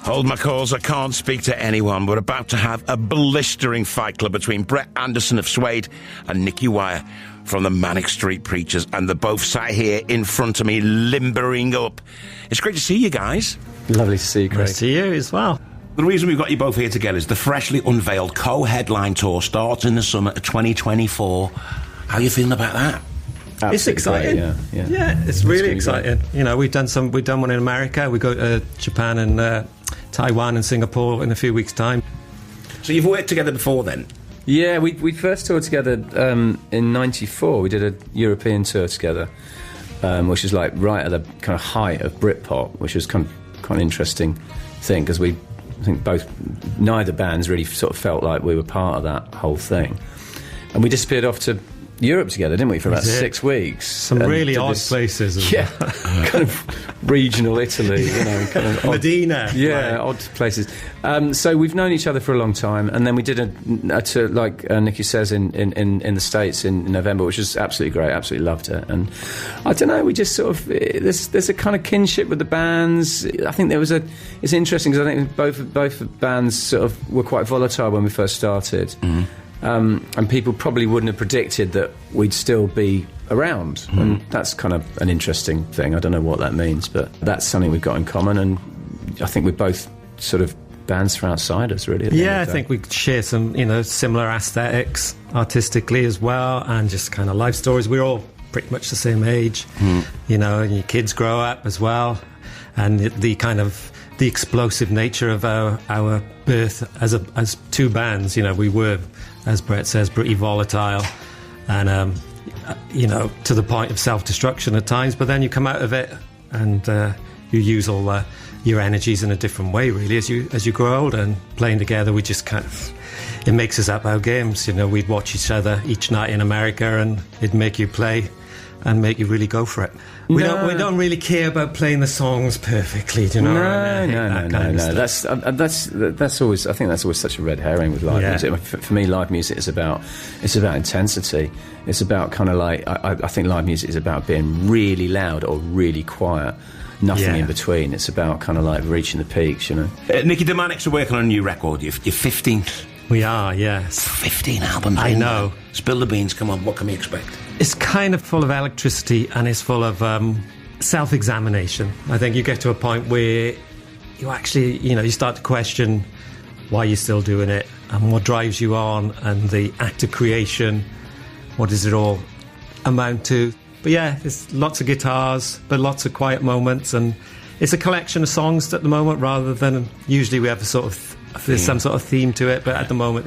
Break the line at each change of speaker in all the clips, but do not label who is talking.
Hold my calls, I can't speak to anyone. We're about to have a blistering fight club between Brett Anderson of Suede and Nicky from the Manic Street Preachers, and they're both sat here in front of me, limbering up. It's great to see you guys.
Lovely to see you, Craig.
Nice to see you as well.
The reason we've got you both here together is the freshly unveiled co-headline tour starts in the summer of 2024. How are you feeling about that?
Absolutely
it's exciting.
Great,
yeah, it's really exciting. Great. You know, we've done one in America. We go to Japan and Taiwan and Singapore in a few weeks' time.
So you've worked together before then?
Yeah, we first toured together in '94. We did a European tour together, which is like right at the kind of height of Britpop, which was kind of interesting thing because I think neither bands really sort of felt like we were part of that whole thing, and we disappeared off to Europe together, didn't we, for about 6 weeks?
Some really odd places.
Yeah, kind of regional Italy, you know, kind of
Medina.
Yeah, odd places. So we've known each other for a long time, and then we did a tour, like Nicky says, in the States in November, which was absolutely great. Absolutely loved it. And I don't know, we just sort of there's a kind of kinship with the bands. I think it's interesting because I think both bands sort of were quite volatile when we first started. Mm-hmm. And people probably wouldn't have predicted that we'd still be around. And that's kind of an interesting thing. I don't know what that means, but that's something we've got in common. And I think we're both sort of bands for outsiders, really.
Yeah, I think we share some, similar aesthetics artistically as well, and just kind of life stories. We're all pretty much the same age, and your kids grow up as well. And the kind of the explosive nature of our birth as two bands, we were, as Brett says, pretty volatile and, to the point of self-destruction at times. But then you come out of it and you use all your energies in a different way, really, as you grow older. And playing together, we just kind of, it makes us up our games. We'd watch each other each night in America and it'd make you play and make you really go for it. We don't really care about playing the songs perfectly, do you know?
No. That's always. I think that's always such a red herring with live music. For me, live music is about intensity. It's about kind of like I think live music is about being really loud or really quiet. Nothing in between. It's about kind of like reaching the peaks,
Nicky, the Manics are working on a new record. You're 15.
We are, yes.
15 albums.
I know.
Spill the beans. Come on. What can we expect?
It's kind of full of electricity and it's full of self-examination. I think you get to a point where you actually, you start to question why you're still doing it and what drives you on and the act of creation. What does it all amount to? But yeah, there's lots of guitars, but lots of quiet moments, and it's a collection of songs at the moment rather than usually we have there's some sort of theme to it, but at the moment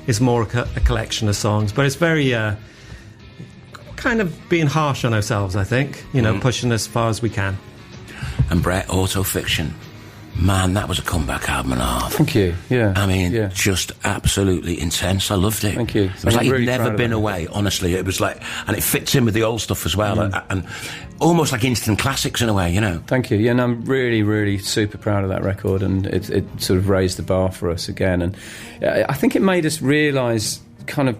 it's more a collection of songs. But it's very kind of being harsh on ourselves, I think, pushing as far as we can.
And Brett, Autofiction, man, that was a comeback album and a half.
Thank you. Yeah,
I mean, just absolutely intense. I loved it.
Thank you.
It was like you'd never been away. Honestly, it was like, and it fits in with the old stuff as well, and almost like instant classics in a way,
Thank you. Yeah, and I'm really, really super proud of that record, and it sort of raised the bar for us again, and I think it made us realise kind of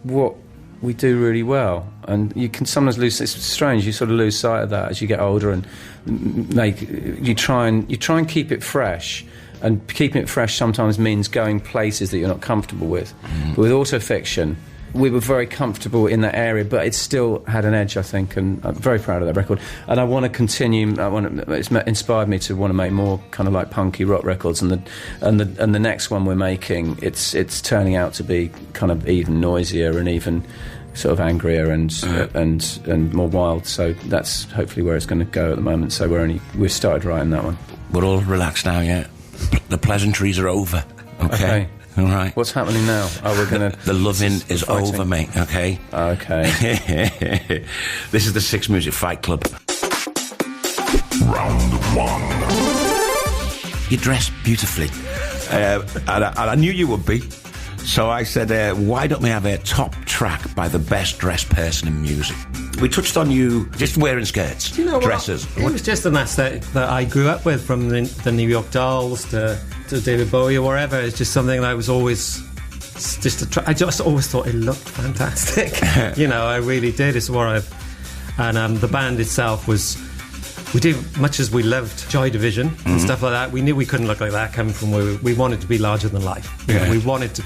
what we do really well, and you can sometimes lose. It's strange. You sort of lose sight of that as you get older, and you try and keep it fresh. And keeping it fresh sometimes means going places that you're not comfortable with. But with Autofiction, we were very comfortable in that area, but it still had an edge, I think, and I'm very proud of that record. And I want to continue. It's inspired me to want to make more kind of like punky rock records. And the next one we're making, it's turning out to be kind of even noisier and even sort of angrier and more wild. So that's hopefully where it's going to go at the moment. So we've started writing that one.
We're all relaxed now, yeah. The pleasantries are over. Okay. All right.
What's happening now? Oh, we're going to...
The loving is
fighting.
over, mate, okay?
Okay.
This is the Six Music Fight Club.
Round one.
You dress beautifully. And I knew you would be. So I said, why don't we have a top track by the best dressed person in music? We touched on you just wearing skirts, dresses.
It was just an aesthetic that I grew up with, from the New York Dolls to David Bowie or wherever. It's just something that I was always I just always thought it looked fantastic. I really did. It's what I've... And the band itself was we do, much as we loved Joy Division and stuff like that, we knew we couldn't look like that coming from where we wanted to be larger than life. You know, we wanted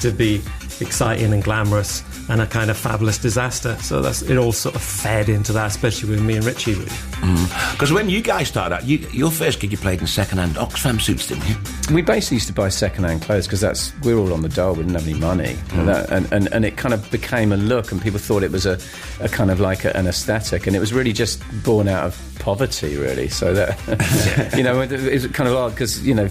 to be exciting and glamorous and a kind of fabulous disaster. So it all sort of fed into that, especially with me and Richey, really.
Because when you guys started out, your first gig you played in second-hand Oxfam suits, didn't you?
We basically used to buy second-hand clothes because we were all on the dole, we didn't have any money. And it kind of became a look, and people thought it was a kind of like an aesthetic, and it was really just born out of poverty, really. So that, you know, it was kind of odd because, you know,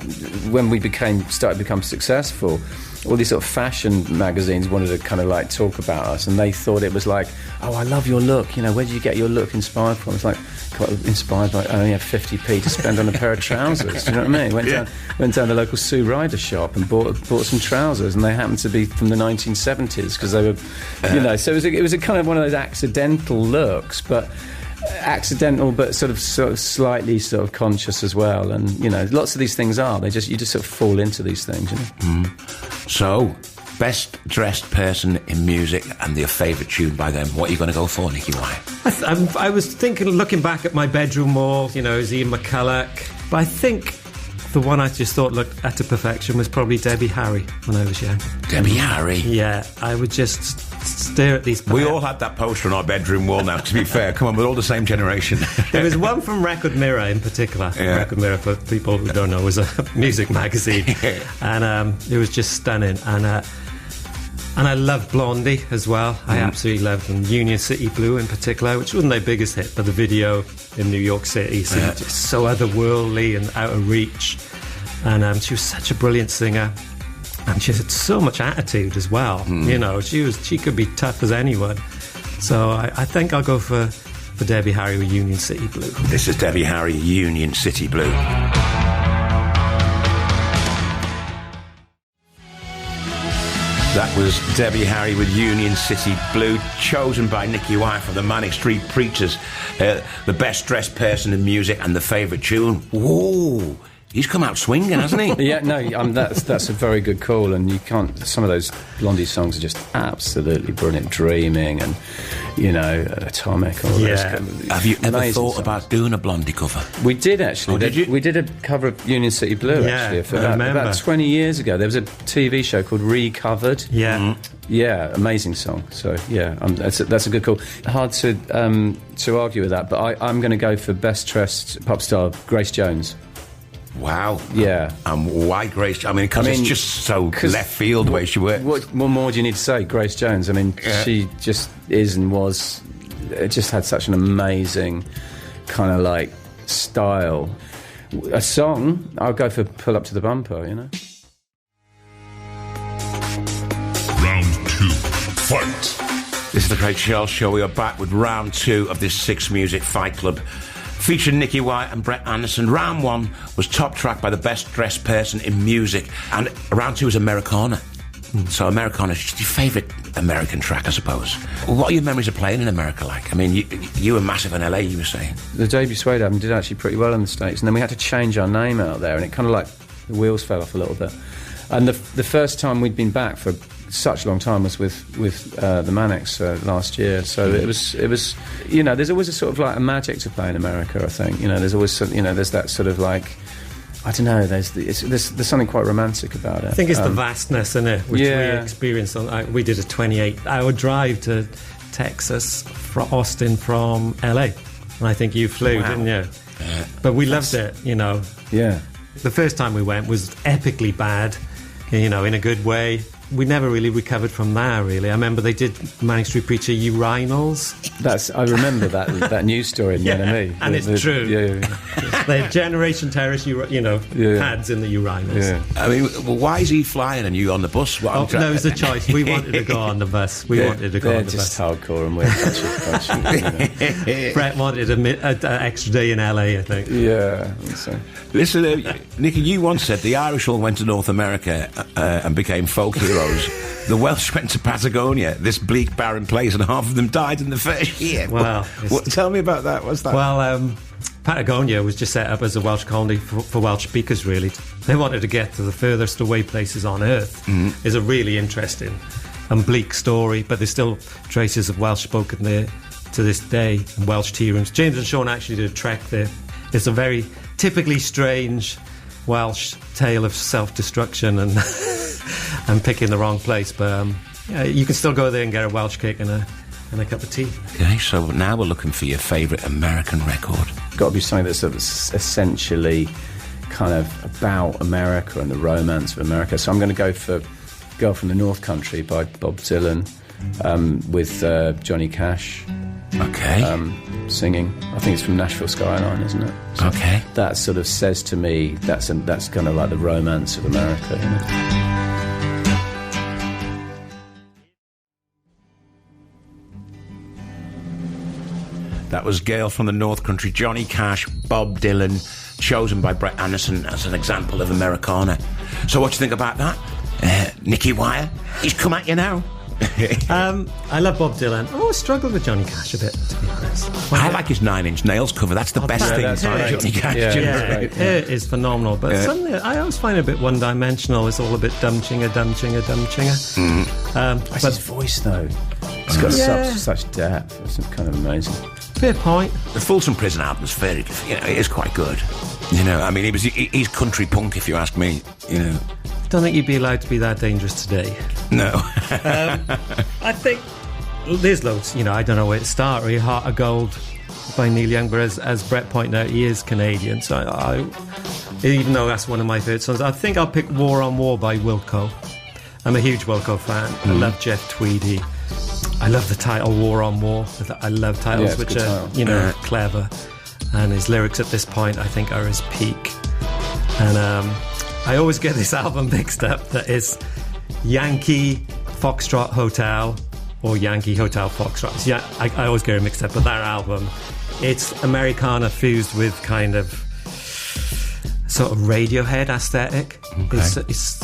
when we started to become successful, all these sort of fashion magazines wanted to kind of like talk about us, and they thought it was like, oh, I love your look, you know, where did you get your look inspired from? It's like, got inspired by, I only have 50p to spend on a pair of trousers, do you know what I mean? Went down the local Sue Ryder shop and bought some trousers, and they happened to be from the 1970s because they were, you know, so it was a kind of one of those accidental looks, but sort of slightly sort of conscious as well. And, you know, lots of these things are, you just sort of fall into these things, you know.
So, best dressed person in music and your favourite tune by them. What are you going to go for, Nicky? Why?
I was thinking, looking back at my bedroom wall, you know, is Ian McCulloch, but I think the one I just thought looked at to perfection was probably Debbie Harry when I was young.
Debbie Harry?
Yeah, I would just stare at these.
We all had that poster on our bedroom wall now, to be fair. Come on, we're all the same generation.
There was one from Record Mirror in particular. Yeah. Record Mirror, for people who don't know, was a music magazine. And it was just stunning. And I loved Blondie as well. I absolutely loved them. Union City Blue in particular, which wasn't their biggest hit, but the video in New York City seemed just so otherworldly and out of reach. And she was such a brilliant singer. And she had so much attitude as well. You know, she could be tough as anyone. So I think I'll go for Debbie Harry with Union City Blue.
This is Debbie Harry, Union City Blue. That was Debbie Harry with Union City Blue, chosen by Nicky Wire from the Manic Street Preachers, the best dressed person in music and the favourite tune. Whoa! He's come out swinging, hasn't he?
Yeah, no, that's a very good call, and you can't. Some of those Blondie songs are just absolutely brilliant. Dreaming and, you know, Atomic. All those
Have you ever thought about doing a Blondie cover?
We did actually.
Oh, did you?
We did a cover of Union City Blue actually for about 20 years ago. There was a TV show called Recovered.
Yeah.
Yeah, amazing song. So yeah, that's a good call. Hard to argue with that, but I'm going to go for best dressed pop star Grace Jones.
Wow.
Yeah.
And why Grace? I mean, because it's just so left field the way she works.
What more do you need to say? Grace Jones. I mean, she just is and was, just had such an amazing kind of like style. A song, I'll go for Pull Up to the Bumper, you know?
Round 2, fight.
This is the Craig Charles Show. We are back with round 2 of this 6 Music Fight Club, featuring Nicky Wire and Brett Anderson. Round 1 was top track by the best dressed person in music, and round 2 is Americana. So Americana is your favourite American track, I suppose. What are your memories of playing in America like? I mean, you were massive in LA, you were saying.
The debut Suede album did actually pretty well in the States, and then we had to change our name out there, and it kind of like the wheels fell off a little bit. And the first time we'd been back for such a long time was with the Manics last year. So it was, you know, there's always a sort of like a magic to play in America, I think. You know, there's always some, you know, there's that sort of like, I don't know, there's something quite romantic about it.
I think it's the vastness, isn't it, which we experienced. We did a 28-hour drive to Texas, Austin from LA, and I think you flew, didn't you? But we loved it, you know.
Yeah.
The first time we went was epically bad, you know, in a good way. We never really recovered from that, really. I remember they did Manic Street Preacher urinals.
I remember that news story in the NME.
And it's true.
Yeah.
They had Generation Terrace, pads in the urinals.
Yeah.
I mean, well, why is he flying and you on the bus?
No, it was a choice. We wanted to go on the bus.
They're just hardcore, and we're bunch.
Brett wanted an extra day in LA, I think.
Yeah. So.
Listen, Nicky, you once said the Irish all went to North America and became folk heroes. The Welsh went to Patagonia, this bleak, barren place, and half of them died in the first year.
Wow.
Tell me about that. What's that?
Well, Patagonia was just set up as a Welsh colony for Welsh speakers, really. They wanted to get to the furthest away places on Earth. It's a really interesting and bleak story, but there's still traces of Welsh spoken there to this day in Welsh tea rooms. James and Sean actually did a trek there. It's a very typically strange Welsh tale of self-destruction and and picking the wrong place, but yeah, you can still go there and get a Welsh cake and a cup of tea.
Okay, so now we're looking for your favourite American record.
Got to be something that's sort of essentially kind of about America and the romance of America. So I'm going to go for Girl from the North Country by Bob Dylan, with Johnny Cash.
Okay.
Singing. I think it's from Nashville Skyline, isn't it? So
okay.
That sort of says to me that's kind of like the romance of America, you know?
That was Girl from the North Country, Johnny Cash, Bob Dylan, chosen by Brett Anderson as an example of Americana. So what do you think about that? Nicky Wire, he's come at you now.
I love Bob Dylan. I always struggled with Johnny Cash a bit, to be honest.
I like his 9 Inch Nails cover. That's the best thing about Johnny Cash.
It is phenomenal, but suddenly I always find it a bit one-dimensional. It's all a bit dumb-chinger.
That's his voice, though. It's got such depth. It's kind of amazing.
Fair point.
The Folsom Prison album is very, it is quite good. You know, I mean, he's country punk, if you ask me. You know,
don't think you'd be allowed to be that dangerous today.
No.
I think there's loads. You know, I don't know where to start. Really, Heart of Gold by Neil Young, but as Brett pointed out, he is Canadian. So I even though that's one of my favourite songs, I think I'll pick War on War by Wilco. I'm a huge Wilco fan. I love Jeff Tweedy. I love the title War on War. I love titles which are, you know, clever. And his lyrics at this point, I think, are his peak. And I always get this album mixed up that is Yankee Foxtrot Hotel or Yankee Hotel Foxtrot. Yeah, I always get it mixed up. But that album, it's Americana fused with kind of sort of Radiohead aesthetic. Okay. It's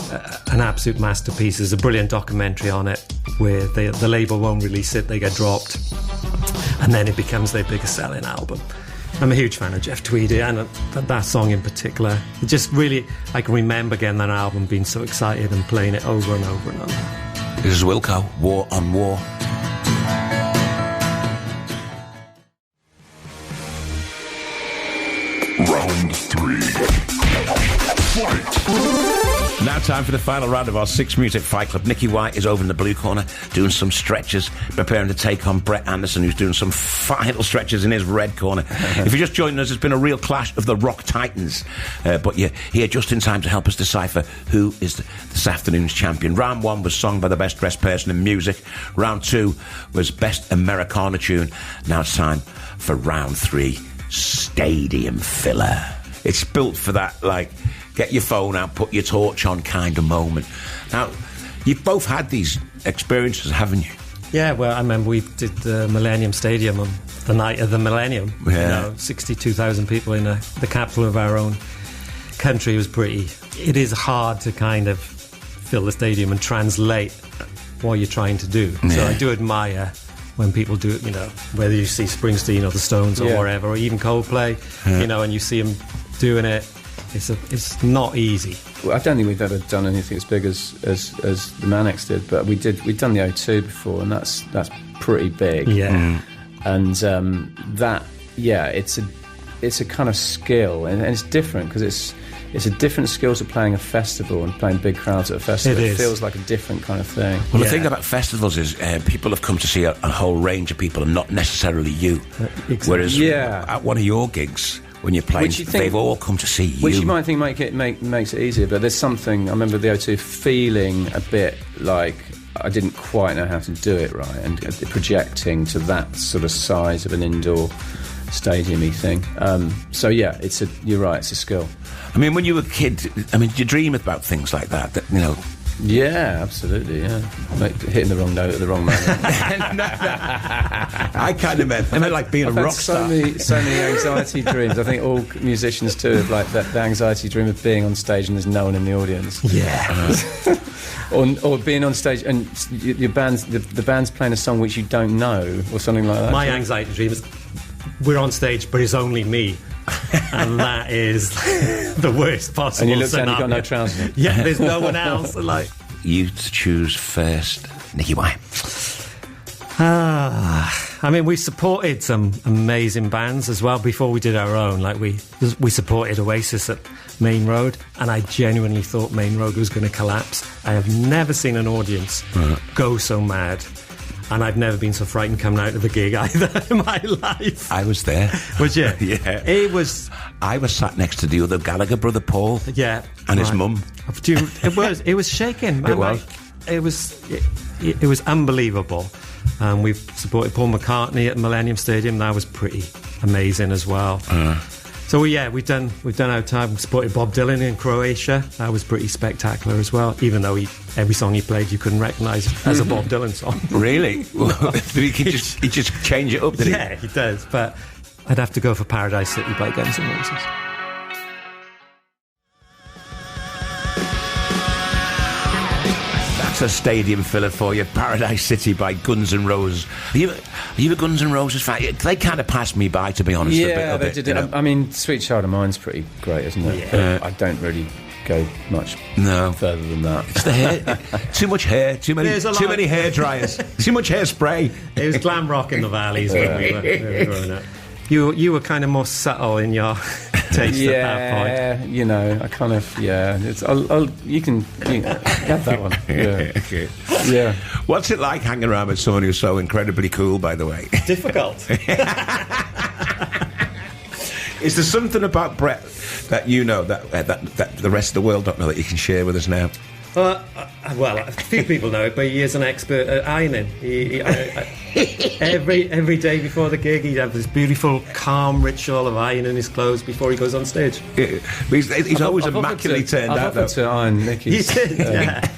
an absolute masterpiece. There's a brilliant documentary on it where the label won't release it, they get dropped, and then it becomes their biggest selling album. I'm a huge fan of Jeff Tweedy, and that song in particular. It just really, I can remember getting that album, being so excited and playing it over and over and over.
This is Wilco, War on War.
Round 3. Fight!
Now time for the final round of our 6 Music Fight Club. Nicky White is over in the blue corner doing some stretches, preparing to take on Brett Anderson, who's doing some final stretches in his red corner. If you're just joining us, it's been a real clash of the rock titans, but you're here just in time to help us decipher who is this afternoon's champion. Round 1 was sung by the best dressed person in music. Round 2 was best Americana tune. Now it's time for round 3, stadium filler. It's built for that, like, get your phone out, put your torch on kind of moment. Now, you've both had these experiences, haven't you?
Yeah, well, I remember we did the Millennium Stadium on the night of the Millennium.
Yeah.
You know, 62,000 people in the capital of our own country. Was pretty... It is hard to kind of fill the stadium and translate what you're trying to do. Yeah. So I do admire when people do it, you know, whether you see Springsteen or the Stones or whatever, or even Coldplay, you know, and you see them doing it. It's not easy.
Well, I don't think we've ever done anything as big as the Manics did, but we'd done the O2 before, and that's pretty big.
Yeah,
and it's a kind of skill, and it's different because it's a different skill to playing a festival and playing big crowds at a festival. It feels like a different kind of thing.
Well, the thing about festivals is people have come to see a whole range of people and not necessarily you. Exactly. Whereas at one of your gigs, when you're playing, they've all come to see you.
Which you might think makes it easier, but there's something... I remember the O2 feeling a bit like I didn't quite know how to do it right, and projecting to that sort of size of an indoor stadium-y thing. So yeah, you're right, it's a skill.
I mean, when you were a kid, did you dream about things like that, you know?
Yeah, absolutely, yeah. Like hitting the wrong note at the wrong moment.
I kind of meant like being a rock star.
So many anxiety dreams. I think all musicians too have like the anxiety dream of being on stage and there's no one in the audience.
Yeah.
Or being on stage and your the band's playing a song which you don't know or something like that.
My anxiety dream is we're on stage but it's only me. And that is the worst possible.
And you look
scenario.
down, you've got no trousers.
Yeah, there's no one else. Like,
you to choose first, Nicky White.
I mean, we supported some amazing bands as well before we did our own. Like we supported Oasis at Main Road, and I genuinely thought Main Road was going to collapse. I have never seen an audience go so mad, and I've never been so frightened coming out of the gig either in my life.
I was there.
Was you?
Yeah. I was sat next to the other Gallagher brother, Paul.
Yeah.
And his mum.
It was shaking. Man. It was unbelievable. We've supported Paul McCartney at Millennium Stadium. That was pretty amazing as well. So we've done our time. We supported Bob Dylan in Croatia. That was pretty spectacular as well. Even though every song he played you couldn't recognise as a Bob Dylan song.
Really? he just change it up, did he?
Yeah, he does. But I'd have to go for Paradise City by Guns N' Roses.
That's a stadium filler for you. Paradise City by Guns N' Roses. Are you a Guns N' Roses fan? They kind of passed me by, to be honest.
Yeah,
a bit,
they did.
you know?
I mean, Sweet Child of Mine's pretty great, isn't it?
Yeah.
I don't really go much further than that.
It's the hair. Too much hair. Too many hair dryers. Too much hairspray.
It was glam rock in the valleys when we were growing up. You were kind of more subtle in your taste at that point.
You know, I kind of It's you can have that one. Yeah. Yeah.
What's it like hanging around with someone who's so incredibly cool? By the way,
Difficult.
Is there something about Brett that you know that the rest of the world don't know that you can share with us now?
Well, a few people know it, but he is an expert at ironing. Every day before the gig, he'd have this beautiful, calm ritual of ironing his clothes before he goes on stage.
Yeah. He's always immaculately turned out.
I've offered to iron Nicky's.
You did, yeah.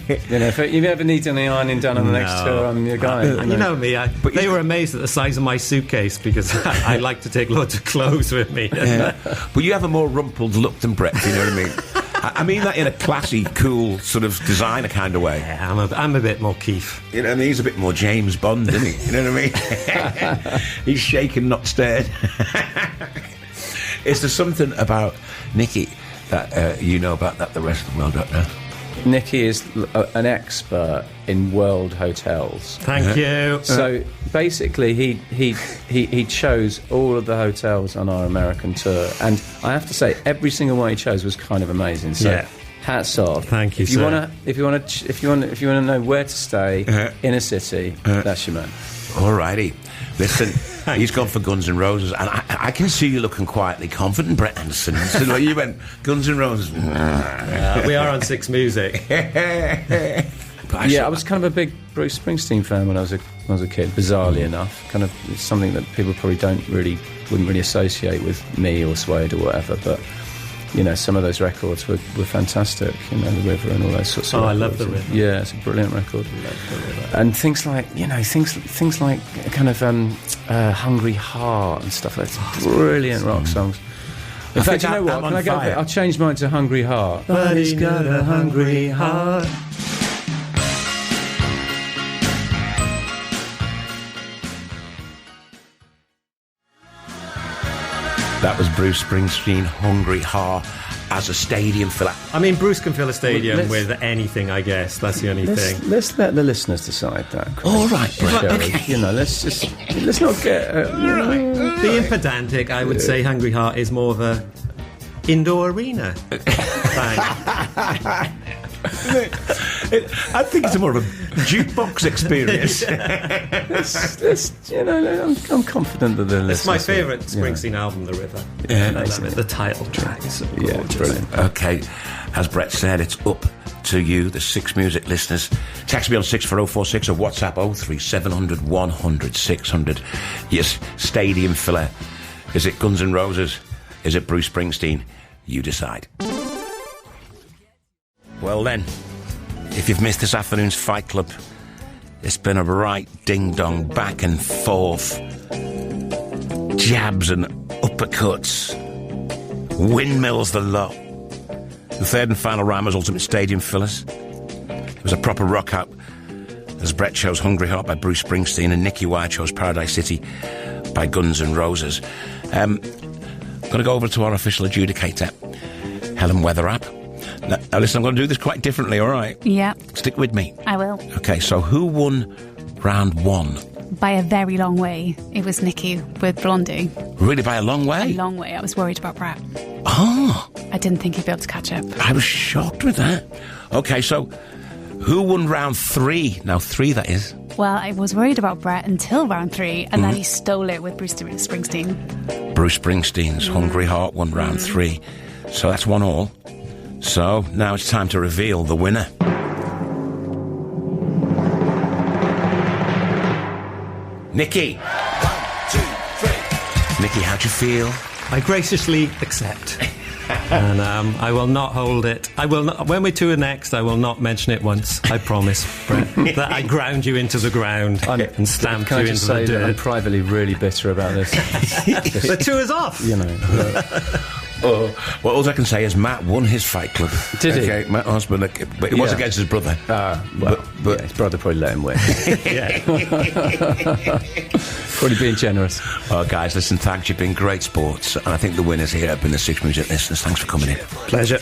You know, if you ever need any ironing done on the next tour, I'm your guy.
You know me. They were amazed at the size of my suitcase because I like to take loads of clothes with me.
Yeah. But you have a more rumpled look than Brett, you know what I mean? I mean that in a classy, cool, sort of designer kind of way.
Yeah, I'm a bit more Keith.
You know, I mean, he's a bit more James Bond, isn't he? You know what I mean? He's shaken, not stirred. Is there something about Nicky that you know about that the rest of the world don't know?
Nicky is an expert in world hotels.
Thank you.
So basically, he chose all of the hotels on our American tour, and I have to say, every single one he chose was kind of amazing. So hats off.
Thank you.
If you want to know where to stay in a city, that's your man.
Alrighty.
Listen, he's gone for Guns N' Roses, and I can see you looking quietly confident, Brett Anderson. So like you went, Guns N' Roses.
We are on Six Music.
I was kind of a big Bruce Springsteen fan when I was a kid, bizarrely enough. Kind of something that people probably wouldn't really associate with me or Suede or whatever, but you know, some of those records were fantastic, you know, The River and all those sorts of records.
I love The River.
Yeah, it's a brilliant record.
Love The River.
And things like, you know, things like kind of Hungry Heart and stuff like that. Brilliant rock songs. In fact, you know what? Can I go? I'll change mine to Hungry Heart.
But he's got a hungry heart.
That was Bruce Springsteen, Hungry Heart, as a stadium filler.
I mean, Bruce can fill a stadium with anything, I guess. That's the only thing.
Let's let the listeners decide that.
All right, Brett.
Okay. You know, let's not get...
Being pedantic, I would say Hungry Heart is more of a indoor arena thing.
I think it's more of a jukebox experience.
I'm confident that the listeners...
It's my favourite Springsteen album, The River.
Yeah,
I love it. The title track is so gorgeous.
Brilliant.
Okay, as Brett said, it's up to you, the Six Music listeners. Text me on 64046 or WhatsApp 03700 100 600. Yes, stadium filler. Is it Guns N' Roses? Is it Bruce Springsteen? You decide. Well then, if you've missed this afternoon's Fight Club, it's been a right ding-dong back and forth. Jabs and uppercuts. Windmills the lot. The third and final round was Ultimate Stadium Fillers. It was a proper rock out, as Brett chose Hungry Heart by Bruce Springsteen and Nicky Wire chose Paradise City by Guns N' Roses. I'm going to go over to our official adjudicator, Helen Weatherapp. Now listen, I'm going to do this quite differently, all right?
Yeah.
Stick with me.
I will.
Okay, so who won round one
By a very long way, it was Nicky with Blondie.
Really, by a long way?
A long way. I was worried about Brett.
Oh.
I didn't think he'd be able to catch up.
I was shocked with that. Okay, so who won round 3? Now 3, that is.
Well, I was worried about Brett until round 3, and then he stole it with Bruce Springsteen.
Bruce Springsteen's Hungry Heart won round 3. So that's 1-1. So now it's time to reveal the winner. Nicky. 1, 2, 3. Nicky, how'd you feel?
I graciously accept. And I will not hold it. I will not. When we tour next, I will not mention it once. I promise, Brett, that I ground you into the ground and stamped you into the dirt.
I'm privately really bitter about this.
The tour's off.
You know.
Well, all I can say is Matt won his fight club.
Did he?
Okay, Matt Osborne, but it was against his brother.
But his brother probably let him win. Probably being generous.
Oh, guys, listen, thanks. You've been great sports. And I think the winners here have been the 6 Music listeners. Thanks for coming in.
Pleasure.